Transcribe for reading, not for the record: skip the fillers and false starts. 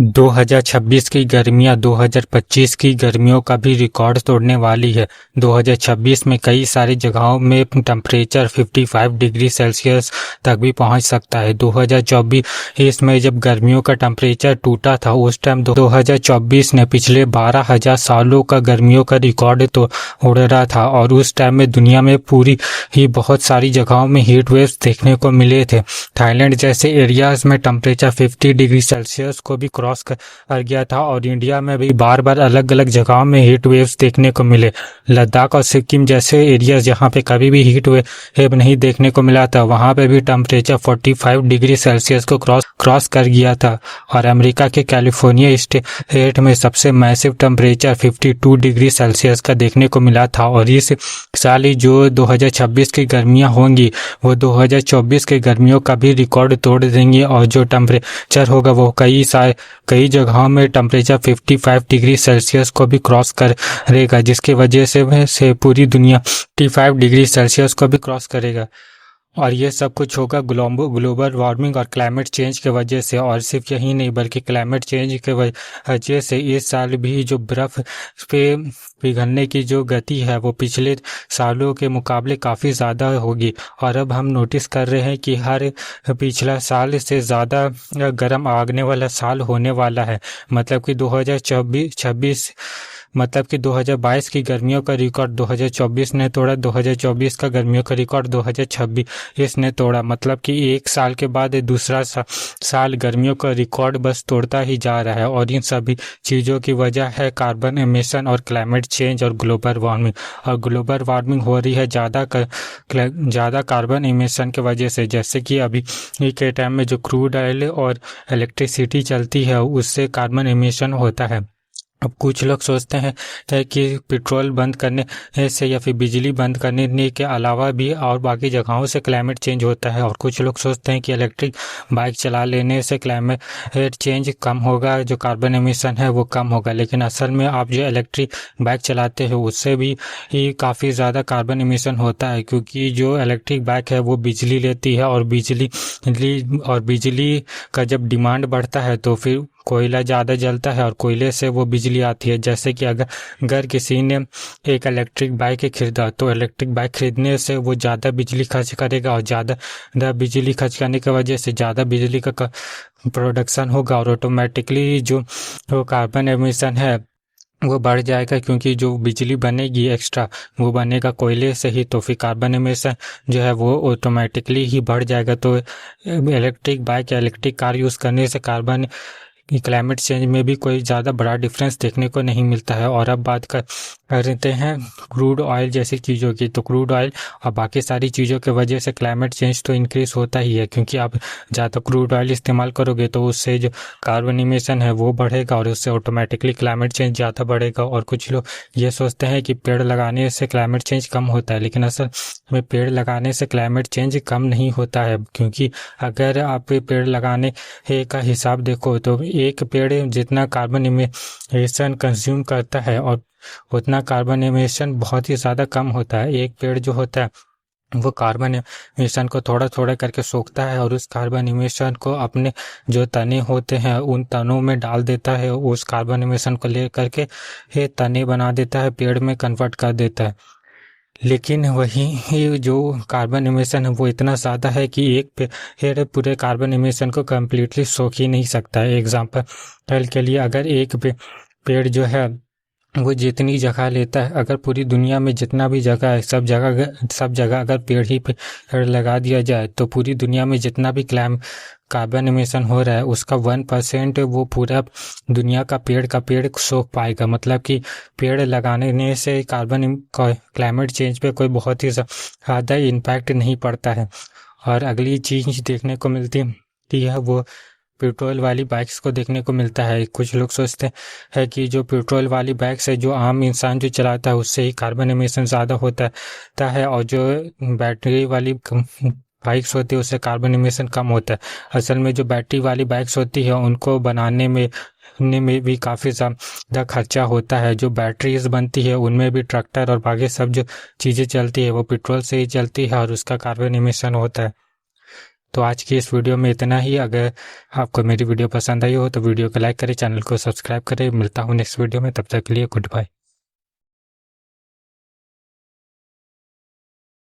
2026 की गर्मियां 2025 की गर्मियों का भी रिकॉर्ड तोड़ने वाली है। 2026 में कई सारी जगहों में टेम्परेचर 55 डिग्री सेल्सियस तक भी पहुंच सकता है। 2024 में जब गर्मियों का टेम्परेचर टूटा था, उस टाइम 2024 ने पिछले 12,000 सालों का गर्मियों का रिकॉर्ड तोड़ रहा था और उस टाइम में दुनिया में पूरी ही बहुत सारी जगहों में हीट वेव्स देखने को मिले थे। थाईलैंड जैसे एरियाज में टेम्परेचर 50 डिग्री सेल्सियस को भी क्रॉस कर गया था और इंडिया में भी बार बार अलग अलग जगहों में हीट वेव्स देखने को मिले। लद्दाख और सिक्किम जैसे एरियाज जहाँ पे कभी भी हीट वेव नहीं देखने को मिला था, वहाँ पे भी टेम्परेचर 45 डिग्री सेल्सियस को क्रॉस कर गया था। और अमेरिका के कैलिफोर्निया स्टेट में सबसे मैसिव टेम्परेचर 52 डिग्री सेल्सियस का देखने को मिला था। और इस साल ही जो 2026 की गर्मियाँ होंगी वो 2024 के गर्मियों का भी रिकॉर्ड तोड़ देंगी और जो टेम्परेचर होगा वो कई जगहों में टेम्परेचर 55 डिग्री सेल्सियस को भी क्रॉस करेगा, जिसकी वजह से पूरी दुनिया 55 डिग्री सेल्सियस को भी क्रॉस करेगा। और ये सब कुछ होगा ग्लोबल वार्मिंग और क्लाइमेट चेंज के वजह से। और सिर्फ यही नहीं बल्कि क्लाइमेट चेंज के वजह से इस साल भी जो बर्फ़ पे पिघलने की जो गति है वो पिछले सालों के मुकाबले काफ़ी ज़्यादा होगी। और अब हम नोटिस कर रहे हैं कि हर पिछला साल से ज़्यादा गर्म आगने वाला साल होने वाला है। मतलब कि 2022 की गर्मियों का रिकॉर्ड 2024 ने तोड़ा, 2024 का गर्मियों का रिकॉर्ड 2026 ने तोड़ा। मतलब कि एक साल के बाद दूसरा साल गर्मियों का रिकॉर्ड बस तोड़ता ही जा रहा है। और इन सभी चीज़ों की वजह है कार्बन एमिशन और क्लाइमेट चेंज और ग्लोबल वार्मिंग। और ग्लोबल वार्मिंग हो रही है ज़्यादा कार्बन एमिशन की वजह से। जैसे कि अभी के टाइम में जो क्रूड ऑयल और इलेक्ट्रिसिटी चलती है उससे कार्बन एमिशन होता है। अब कुछ लोग सोचते हैं कि पेट्रोल बंद करने से या फिर बिजली बंद करने के अलावा भी और बाकी जगहों से क्लाइमेट चेंज होता है। और कुछ लोग सोचते हैं कि इलेक्ट्रिक बाइक चला लेने से क्लाइमेट चेंज कम होगा, जो कार्बन एमिशन है वो कम होगा। लेकिन असल में आप जो इलेक्ट्रिक बाइक चलाते हो उससे भी काफ़ी ज़्यादा कार्बन एमिशन होता है, क्योंकि जो इलेक्ट्रिक बाइक है वो बिजली लेती है और बिजली का जब डिमांड बढ़ता है तो फिर कोयला ज़्यादा जलता है और कोयले से वो बिजली आती है। जैसे कि अगर किसी ने एक इलेक्ट्रिक बाइक खरीदा तो इलेक्ट्रिक बाइक खरीदने से वो ज़्यादा बिजली खर्च करेगा और ज़्यादा बिजली खर्च करने की वजह से ज़्यादा बिजली का प्रोडक्शन होगा और ऑटोमेटिकली जो कार्बन एमिशन है वो बढ़ जाएगा, क्योंकि जो बिजली बनेगी एक्स्ट्रा वो बनेगा कोयले से ही, तो फिर कार्बन एमिशन जो है वो ऑटोमेटिकली ही बढ़ जाएगा। तो इलेक्ट्रिक बाइक या इलेक्ट्रिक कार यूज़ करने से कार्बन क्लाइमेट चेंज में भी कोई ज़्यादा बड़ा डिफरेंस देखने को नहीं मिलता है। और अब बात करते हैं क्रूड ऑयल जैसी चीज़ों की। तो क्रूड ऑयल और बाकी सारी चीज़ों की वजह से क्लाइमेट चेंज तो इंक्रीज़ होता ही है, क्योंकि आप ज़्यादा क्रूड ऑयल इस्तेमाल करोगे तो उससे जो कार्बन इमिशन है वो बढ़ेगा और उससे ऑटोमेटिकली क्लाइमेट चेंज ज़्यादा बढ़ेगा। और कुछ लोग ये सोचते हैं कि पेड़ लगाने से क्लाइमेट चेंज कम होता है, लेकिन असल में पेड़ लगाने से क्लाइमेट चेंज कम नहीं होता है। क्योंकि अगर आप पेड़ लगाने का हिसाब देखो तो एक पेड़ जितना कार्बन इमिशन कंज्यूम करता है और उतना कार्बन इमिशन बहुत ही ज़्यादा कम होता है। एक पेड़ जो होता है वो कार्बन इमिशन को थोड़ा थोड़ा करके सोखता है और उस कार्बन इमिशन को अपने जो तने होते हैं उन तनों में डाल देता है। उस कार्बन इमिशन को ले करके तने बना देता है, पेड़ में कन्वर्ट कर देता है। लेकिन वही जो कार्बन इमिशन है वो इतना ज़्यादा है कि एक पेड़ पूरे कार्बन इमिशन को कम्प्लीटली सोख ही नहीं सकता है। एग्जाम्पल के लिए अगर एक पेड़ जो है वो जितनी जगह लेता है, अगर पूरी दुनिया में जितना भी जगह है सब जगह अगर पेड़ लगा दिया जाए तो पूरी दुनिया में जितना भी कार्बन इमिशन हो रहा है उसका 1% वो पूरा दुनिया का पेड़ सोख पाएगा। मतलब कि पेड़ लगाने से क्लाइमेट चेंज पे कोई बहुत ही ज़्यादा इम्पैक्ट नहीं पड़ता है। और अगली चीज़ देखने को मिलती है वो पेट्रोल वाली बाइक्स को देखने को मिलता है। कुछ लोग सोचते हैं कि जो पेट्रोल वाली बाइक्स है जो आम इंसान जो चलाता है उससे ही कार्बन एमिशन ज़्यादा होता है और जो बैटरी वाली बाइक्स होती है उससे कार्बन एमिशन कम होता है। असल में जो बैटरी वाली बाइक्स होती है उनको बनाने में भी काफ़ी ज़्यादा खर्चा होता है। जो बैटरीज बनती है उनमें भी ट्रैक्टर और बाकी सब जो चीज़ें चलती है वो पेट्रोल से ही चलती है और उसका कार्बन एमिशन होता है। तो आज की इस वीडियो में इतना ही। अगर आपको मेरी वीडियो पसंद आई हो तो वीडियो को लाइक करें, चैनल को सब्सक्राइब करें। मिलता हूँ नेक्स्ट वीडियो में, तब तक के लिए गुड बाय।